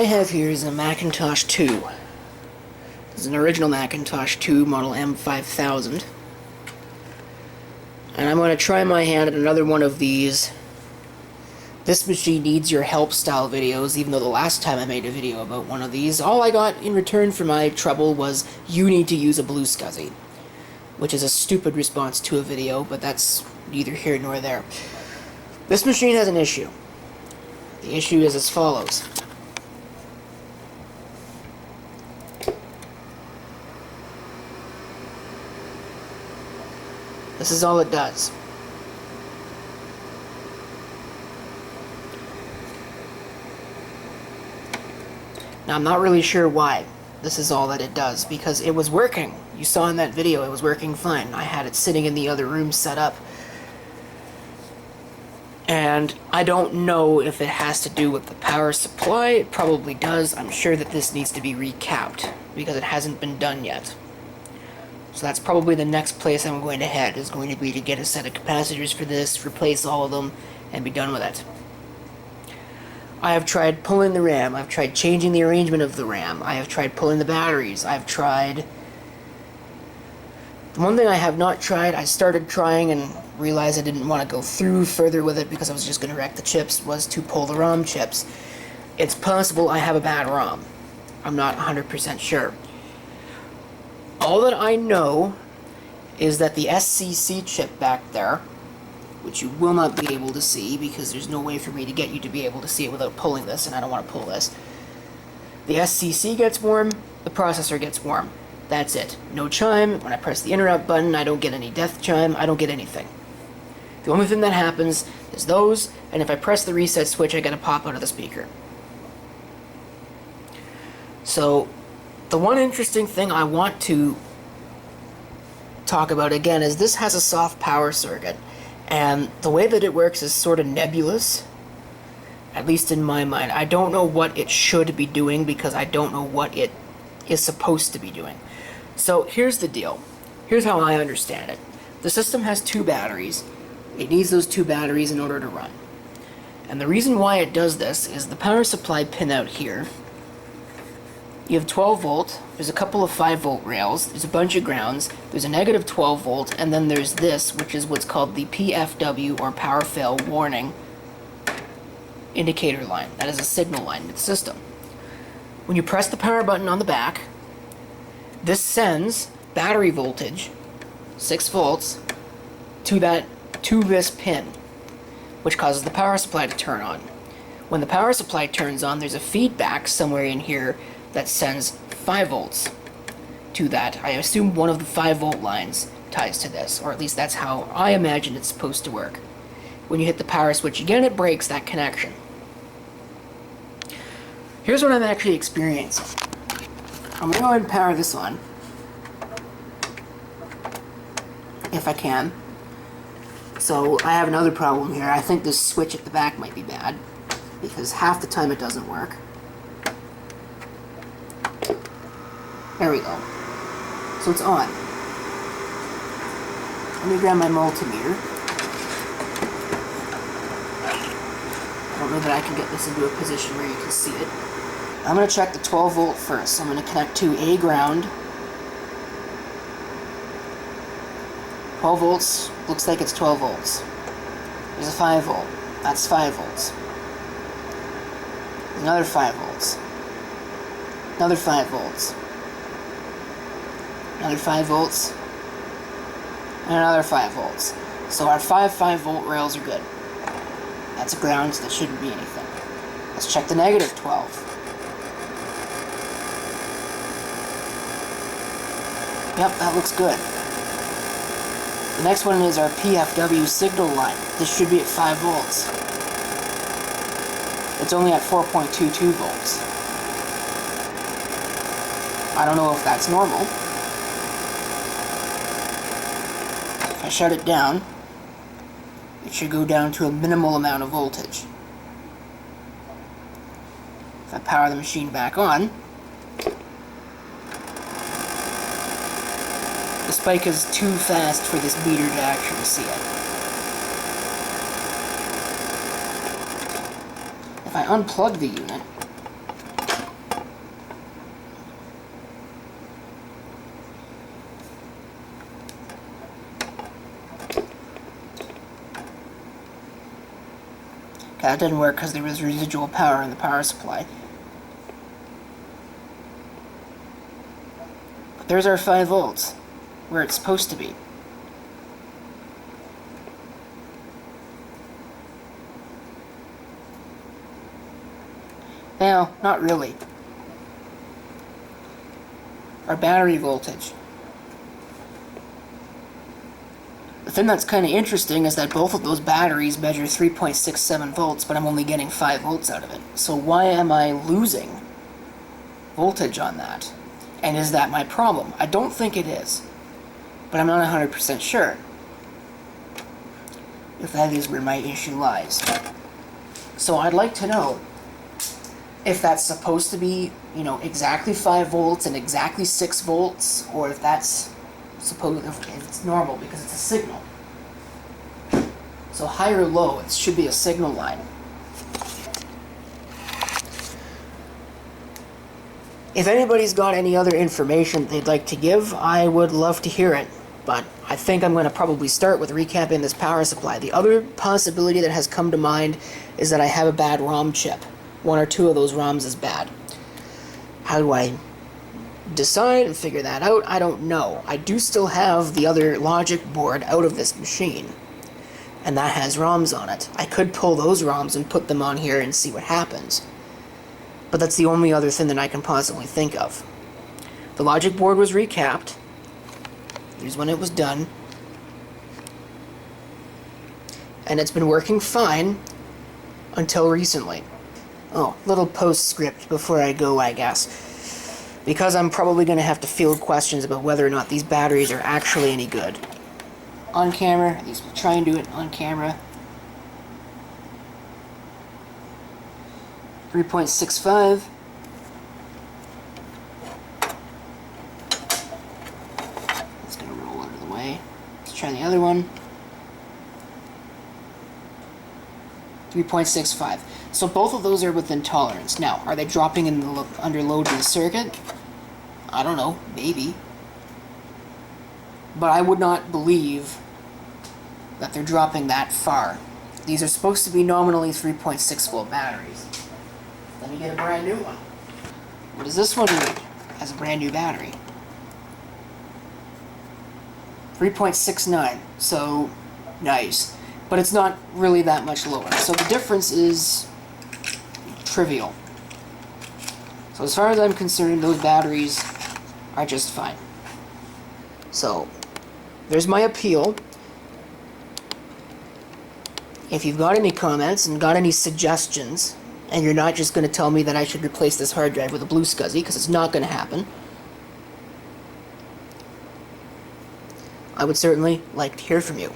I have here is a Macintosh 2. This is an original Macintosh 2, model M5000. And I'm going to try my hand at another one of these. This machine needs your help style videos, even though the last time I made a video about one of these, all I got in return for my trouble was, you need to use a BlueSCSI. Which is a stupid response to a video, but that's neither here nor there. This machine has an issue. The issue is as follows. This is all it does. Now, I'm not really sure why this is all that it does, because it was working. You saw in that video it was working fine. I had it sitting in the other room set up. And I don't know if it has to do with the power supply. It probably does. I'm sure that this needs to be recapped, because it hasn't been done yet. So that's probably the next place I'm going to head, is going to be to get a set of capacitors for this, replace all of them, and be done with it. I have tried pulling the RAM, I've tried changing the arrangement of the RAM, I have tried pulling the batteries, I've tried... The one thing I have not tried, I started trying and realized I didn't want to go through further with it because I was just going to wreck the chips, was to pull the ROM chips. It's possible I have a bad ROM. I'm not 100% sure. All that I know is that the SCC chip back there, which you will not be able to see because there's no way for me to get you to be able to see it without pulling this, and I don't want to pull this. The SCC gets warm, the processor gets warm. That's it. No chime. When I press the interrupt button, I don't get any death chime, I don't get anything. The only thing that happens is those, and if I press the reset switch, I get a pop out of the speaker. So, the one interesting thing I want to talk about again is this has a soft power circuit. And the way that it works is sort of nebulous, at least in my mind. I don't know what it should be doing because I don't know what it is supposed to be doing. So here's the deal. Here's how I understand it. The system has two batteries. It needs those two batteries in order to run. And the reason why it does this is the power supply pin out here. You have 12 volt, there's a couple of 5 volt rails, there's a bunch of grounds, there's a negative 12 volt, and then there's this, which is what's called the PFW, or power fail warning, indicator line. That is a signal line to the system. When you press the power button on the back, this sends battery voltage, 6 volts, to this pin, which causes the power supply to turn on. When the power supply turns on, there's a feedback somewhere in here that sends 5 volts to that. I assume one of the 5 volt lines ties to this, or at least that's how I imagine it's supposed to work. When you hit the power switch again, it breaks that connection. Here's what I'm actually experiencing. I'm going to go ahead and power this on, if I can. So I have another problem here. I think this switch at the back might be bad, because half the time it doesn't work. There we go. So it's on. Let me grab my multimeter. I don't know that I can get this into a position where you can see it. I'm going to check the 12 volt first. I'm going to connect to a ground. 12 volts. Looks like it's 12 volts. There's a 5 volt. That's 5 volts. There's another 5 volts. Another 5 volts. Another 5 volts, and another 5 volts. So our 5 volt rails are good. That's a ground, so that shouldn't be anything. Let's check the negative 12. Yep, that looks good. The next one is our PFW signal line. This should be at 5 volts. It's only at 4.22 volts. I don't know if that's normal. If I shut it down, it should go down to a minimal amount of voltage. If I power the machine back on, the spike is too fast for this meter to actually see it. If I unplug the unit, That didn't work because there was residual power in the power supply. But there's our 5 volts, where it's supposed to be. Now, not really. Our battery voltage. The thing that's kind of interesting is that both of those batteries measure 3.67 volts, but I'm only getting 5 volts out of it. So why am I losing voltage on that? And is that my problem? I don't think it is, but I'm not 100% sure if that is where my issue lies. So I'd like to know if that's supposed to be, you know, exactly 5 volts and exactly 6 volts, or if that's supposed, if it's normal because it's a signal. So high or low, it should be a signal line. If anybody's got any other information they'd like to give, I would love to hear it. But I think I'm going to probably start with recapping this power supply. The other possibility that has come to mind is that I have a bad ROM chip. 1 or 2 of those ROMs is bad. How do I decide and figure that out? I don't know. I do still have the other logic board out of this machine, and that has ROMs on it. I could pull those ROMs and put them on here and see what happens. But that's the only other thing that I can possibly think of. The logic board was recapped. Here's when it was done. And it's been working fine until recently. Oh, little postscript before I go, I guess. Because I'm probably going to have to field questions about whether or not these batteries are actually any good. On camera, at least we'll try and do it on camera. 3.65. It's going to roll out of the way. Let's try the other one. 3.65. So both of those are within tolerance. Now, are they dropping in the under load in the circuit? I don't know, maybe. But I would not believe that they're dropping that far. These are supposed to be nominally 3.6 volt batteries. Let me get a brand new one. What does this one read as a brand new battery? 3.69, so nice. But it's not really that much lower. So the difference is trivial. So as far as I'm concerned, those batteries are just fine. So there's my appeal. If you've got any comments and got any suggestions, and you're not just going to tell me that I should replace this hard drive with a BlueSCSI, because it's not going to happen, I would certainly like to hear from you.